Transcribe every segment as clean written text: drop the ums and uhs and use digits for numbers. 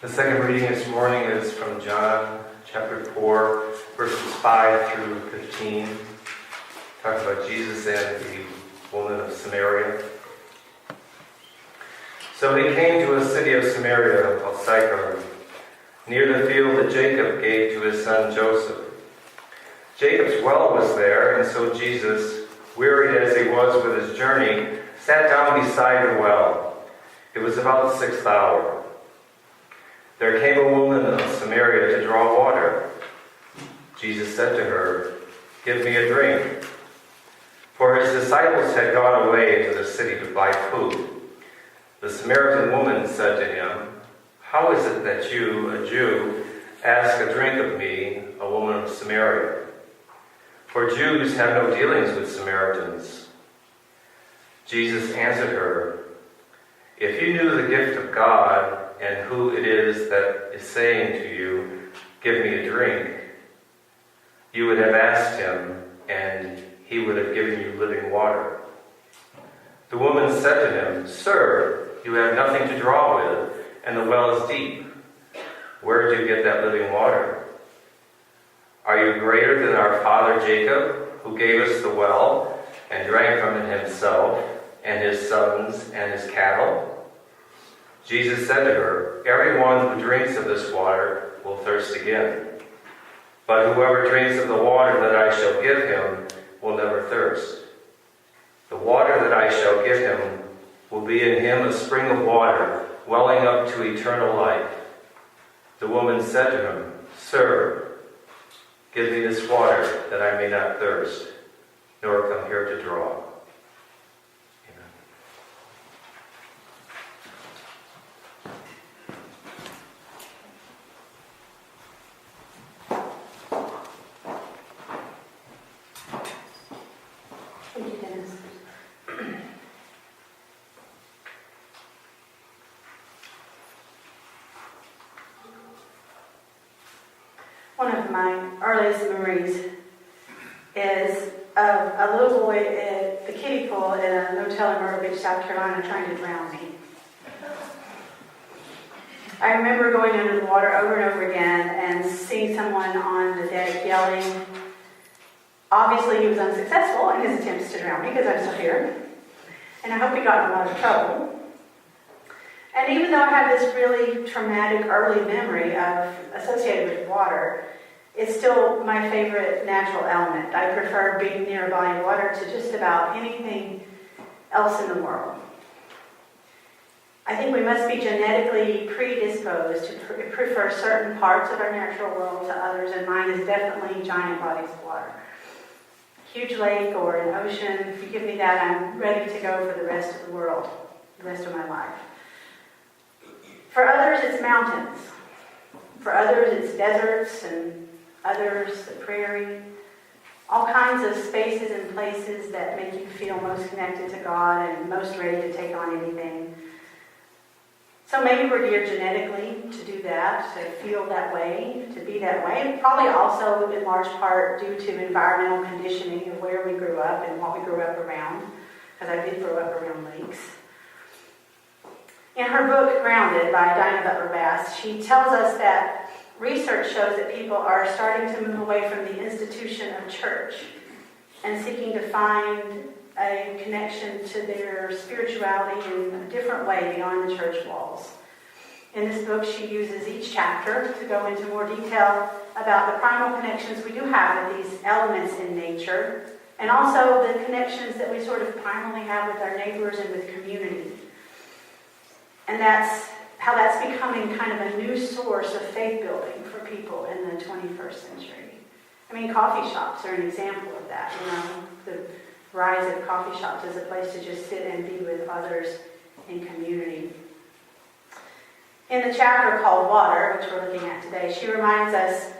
The second reading this morning is from John chapter 4, verses 5 through 15. Talks about Jesus and the woman of Samaria. So he came to a city of Samaria called Sychar, near the field that Jacob gave to his son Joseph. Jacob's well was there, and so Jesus, wearied as he was with his journey, sat down beside the well. It was about the 6th hour. There came a woman of Samaria to draw water. Jesus said to her, "Give me a drink." For his disciples had gone away into the city to buy food. The Samaritan woman said to him, "How is it that you, a Jew, ask a drink of me, a woman of Samaria? For Jews have no dealings with Samaritans." Jesus answered her, "If you knew the gift of God and who it is that is saying to you, 'Give me a drink,' you would have asked him, and he would have given you living water." The woman said to him, "Sir, you have nothing to draw with, and the well is deep. Where do you get that living water? Are you greater than our father Jacob, who gave us the well and drank from it himself, and his sons and his cattle?" Jesus said to her, "Everyone who drinks of this water will thirst again. But whoever drinks of the water that I shall give him will never thirst. The water that I shall give him will be in him a spring of water, welling up to eternal life." The woman said to him, "Sir, give me this water that I may not thirst, nor come here to draw." One of my earliest memories is of a little boy at the kiddie pool in a motel in Myrtle Beach, South Carolina, trying to drown me. I remember going under the water over and over again and seeing someone on the deck yelling. Obviously, he was unsuccessful in his attempts to drown me because I'm still here. And I hope he got in a lot of trouble. And even though I have this really traumatic early memory associated with water, it's still my favorite natural element. I prefer being near a body of water to just about anything else in the world. I think we must be genetically predisposed to prefer certain parts of our natural world to others, and mine is definitely giant bodies of water. Huge lake or an ocean, if you give me that, I'm ready to go for the rest of the world, the rest of my life. For others, it's mountains. For others, it's deserts, and others, the prairie. All kinds of spaces and places that make you feel most connected to God and most ready to take on anything. So maybe we're geared genetically to do that, to feel that way, to be that way. Probably also in large part due to environmental conditioning of where we grew up and what we grew up around, because I did grow up around lakes. In her book, Grounded, by Dinah Butler-Bass, she tells us that research shows that people are starting to move away from the institution of church and seeking to find a connection to their spirituality in a different way beyond the church walls. In this book, she uses each chapter to go into more detail about the primal connections we do have with these elements in nature, and also the connections that we sort of primarily have with our neighbors and with community. And that's how that's becoming kind of a new source of faith building for people in the 21st century. I mean, coffee shops are an example of that. You know, the rise of coffee shops as a place to just sit and be with others in community. In the chapter called Water, which we're looking at today, she reminds us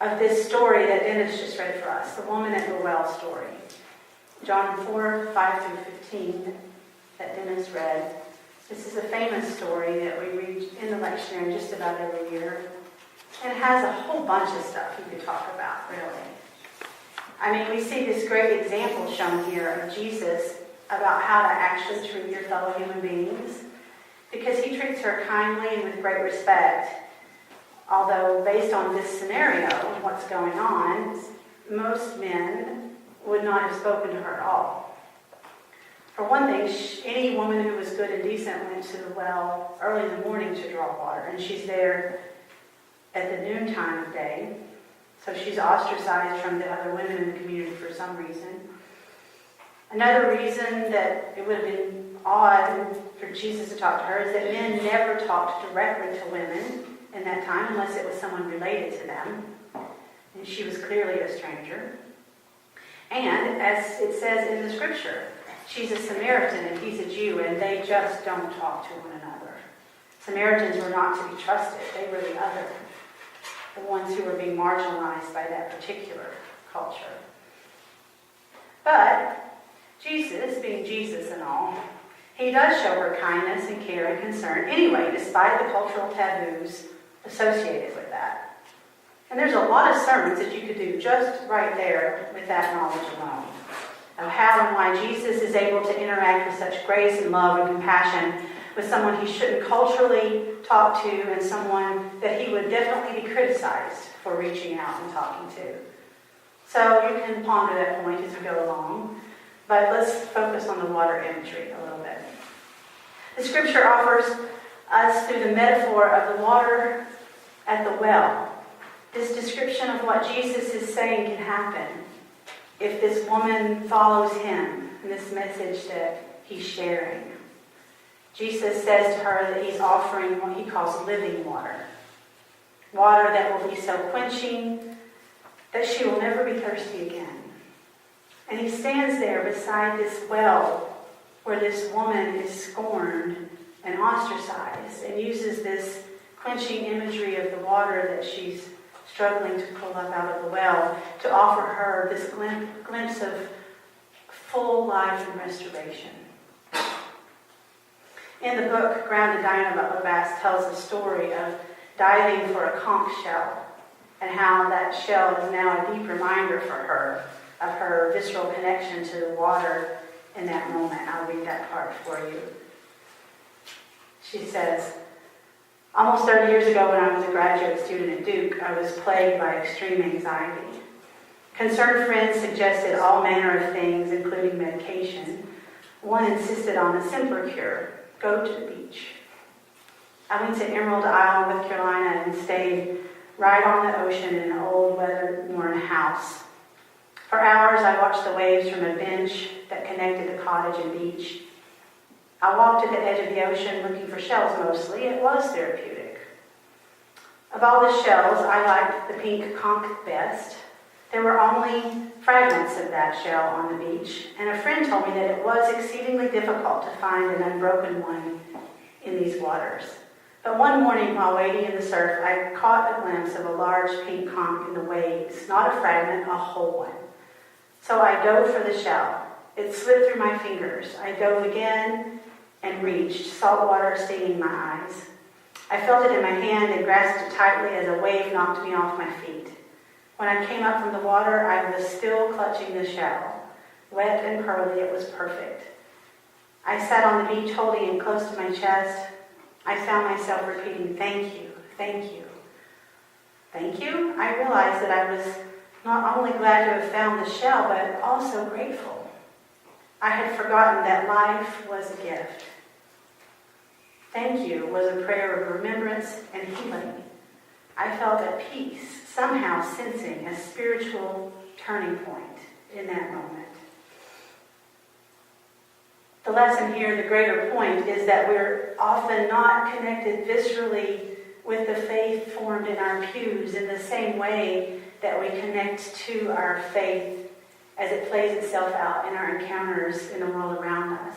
of this story that Dennis just read for us, the woman at the well story. John 4, 5 through 15 that Dennis read. This is a famous story that we read in the lectionary just about every year. And it has a whole bunch of stuff you could talk about, really. I mean, we see this great example shown here of Jesus about how to actually treat your fellow human beings because he treats her kindly and with great respect. Although, based on this scenario and what's going on, most men would not have spoken to her at all. For one thing, any woman who was good and decent went to the well early in the morning to draw water, and she's there at the noon time of day, so she's ostracized from the other women in the community for some reason. Another reason that it would have been odd for Jesus to talk to her is that men never talked directly to women in that time unless it was someone related to them, and she was clearly a stranger. And as it says in the scripture, she's a Samaritan and he's a Jew, and they just don't talk to one another. Samaritans were not to be trusted. They were the other, the ones who were being marginalized by that particular culture. But Jesus, being Jesus and all, he does show her kindness and care and concern anyway, despite the cultural taboos associated with that. And there's a lot of sermons that you could do just right there with that knowledge alone, of how and why Jesus is able to interact with such grace and love and compassion with someone he shouldn't culturally talk to and someone that he would definitely be criticized for reaching out and talking to. So you can ponder that point as we go along, but let's focus on the water imagery a little bit. The scripture offers us through the metaphor of the water at the well, this description of what Jesus is saying can happen if this woman follows him in this message that he's sharing. Jesus says to her that he's offering what he calls living water. Water that will be so quenching that she will never be thirsty again. And he stands there beside this well where this woman is scorned and ostracized, and uses this quenching imagery of the water that she's struggling to pull up out of the well to offer her this glimpse of full life and restoration. In the book, Grounded Diana Butler Bass tells the story of diving for a conch shell and how that shell is now a deep reminder for her of her visceral connection to the water in that moment. I'll read that part for you. She says, "Almost 30 years ago when I was a graduate student at Duke, I was plagued by extreme anxiety. Concerned friends suggested all manner of things, including medication. One insisted on a simpler cure: go to the beach. I went to Emerald Isle, North Carolina, and stayed right on the ocean in an old weather-worn house. For hours, I watched the waves from a bench that connected the cottage and beach. I walked at the edge of the ocean looking for shells mostly. It was therapeutic. Of all the shells, I liked the pink conch best. There were only fragments of that shell on the beach, and a friend told me that it was exceedingly difficult to find an unbroken one in these waters. But one morning while wading in the surf, I caught a glimpse of a large pink conch in the waves, not a fragment, a whole one. So I dove for the shell. It slipped through my fingers. I dove again and reached, salt water stinging my eyes. I felt it in my hand and grasped it tightly as a wave knocked me off my feet. When I came up from the water, I was still clutching the shell. Wet and pearly, it was perfect. I sat on the beach holding it close to my chest. I found myself repeating, 'Thank you, thank you, thank you.' I realized that I was not only glad to have found the shell, but also grateful. I had forgotten that life was a gift. Thank you was a prayer of remembrance and healing. I felt at peace, somehow sensing a spiritual turning point in that moment." The lesson here, the greater point, is that we're often not connected viscerally with the faith formed in our pews in the same way that we connect to our faith as it plays itself out in our encounters in the world around us.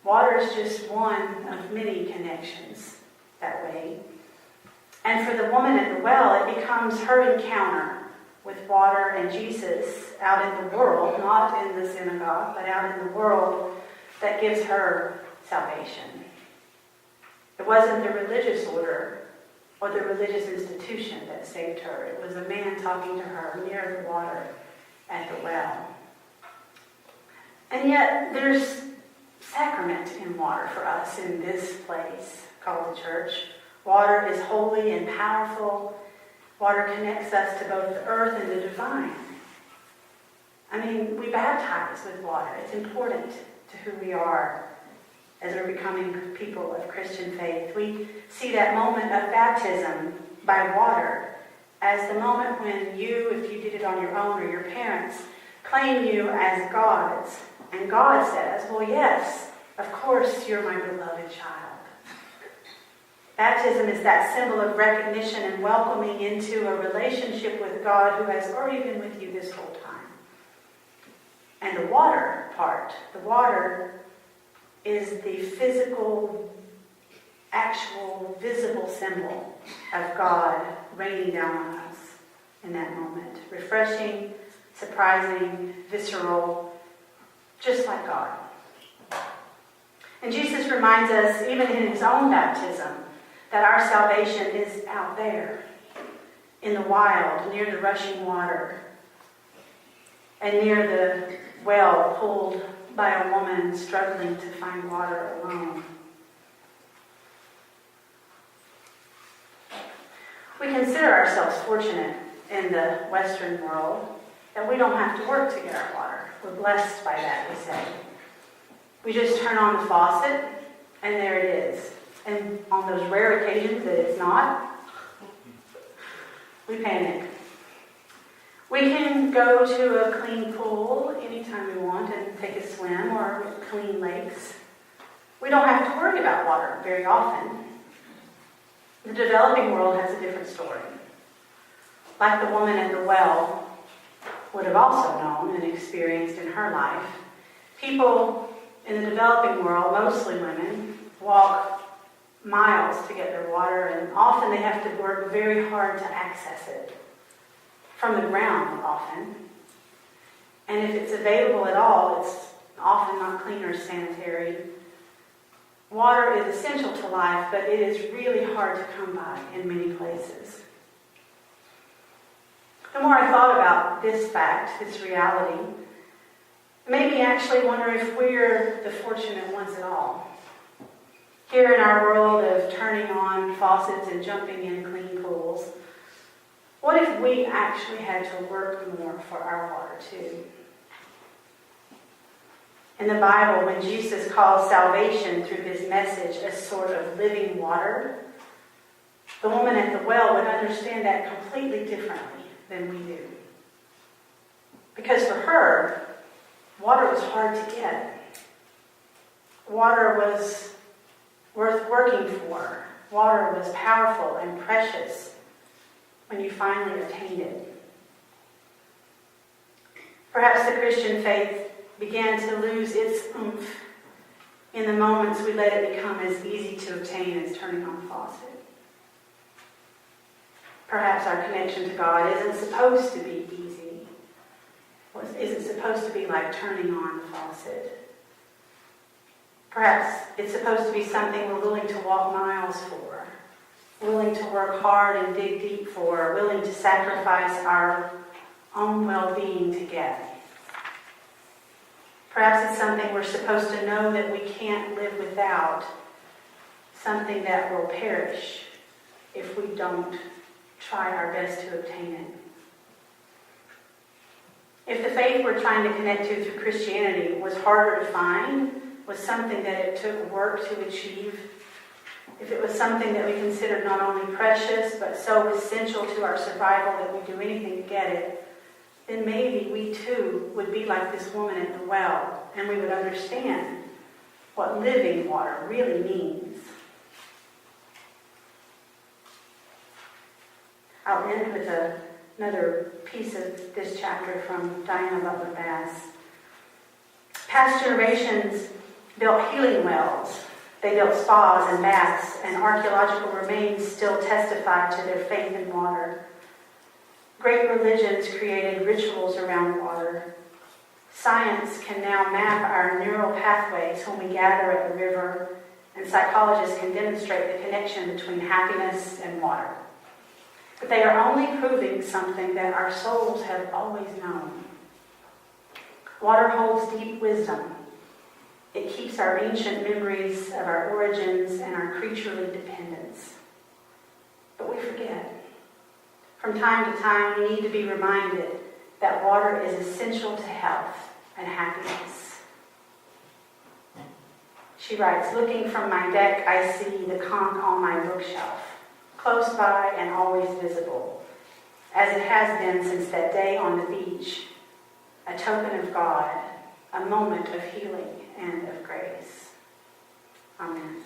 Water is just one of many connections that way. And for the woman at the well, it becomes her encounter with water and Jesus out in the world, not in the synagogue, but out in the world, that gives her salvation. It wasn't the religious order or the religious institution that saved her. It was a man talking to her near the water at the well. And yet there's sacrament in water for us in this place called the church. Water is holy and powerful. Water connects us to both the earth and the divine. I mean, we baptize with water. It's important to who we are as we're becoming people of Christian faith. We see that moment of baptism by water as the moment when you, if you did it on your own or your parents, claim you as God's. And God says, well, yes, of course you're my beloved child. Baptism is that symbol of recognition and welcoming into a relationship with God who has already been with you this whole time. And the water part, the water is the physical, actual, visible symbol of God raining down on us in that moment. Refreshing, surprising, visceral, just like God. And Jesus reminds us, even in his own baptism, that our salvation is out there, in the wild, near the rushing water, and near the well pulled by a woman struggling to find water alone. We consider ourselves fortunate in the Western world that we don't have to work to get our water. We're blessed by that, we say. We just turn on the faucet, and there it is. And on those rare occasions that it's not, we panic. We can go to a clean pool anytime we want and take a swim, or clean lakes. We don't have to worry about water very often. The developing world has a different story. Like the woman at the well would have also known and experienced in her life, people in the developing world, mostly women, walk miles to get their water, and often they have to work very hard to access it. From the ground, often. And if it's available at all, it's often not clean or sanitary. Water is essential to life, but it is really hard to come by in many places. The more I thought about this fact, this reality, it made me actually wonder if we're the fortunate ones at all. Here in our world of turning on faucets and jumping in clean pools, what if we actually had to work more for our water too? In the Bible, when Jesus calls salvation through his message a sort of living water, the woman at the well would understand that completely differently than we do. Because for her, water was hard to get. Water was worth working for. Water was powerful and precious when you finally attained it. Perhaps the Christian faith began to lose its oomph in the moments we let it become as easy to obtain as turning on the faucet. Perhaps our connection to God isn't supposed to be easy. Isn't supposed to be like turning on the faucet. Perhaps it's supposed to be something we're willing to walk miles for, willing to work hard and dig deep for, willing to sacrifice our own well-being to get. Perhaps it's something we're supposed to know that we can't live without, something that will perish if we don't try our best to obtain it. If the faith we're trying to connect to through Christianity was harder to find, was something that it took work to achieve, if it was something that we considered not only precious but so essential to our survival that we'd do anything to get it, then maybe we too would be like this woman at the well, and we would understand what living water really means. I'll end with another piece of this chapter from Diana Butler Bass. Past generations built healing wells. They built spas and baths, and archaeological remains still testify to their faith in water. Great religions created rituals around water. Science can now map our neural pathways when we gather at the river, and psychologists can demonstrate the connection between happiness and water. But they are only proving something that our souls have always known. Water holds deep wisdom. It keeps our ancient memories of our origins and our creaturely dependence. But we forget. From time to time, we need to be reminded that water is essential to health and happiness. She writes, looking from my deck, I see the conch on my bookshelf, close by and always visible, as it has been since that day on the beach, a token of God, a moment of healing and of grace. Amen.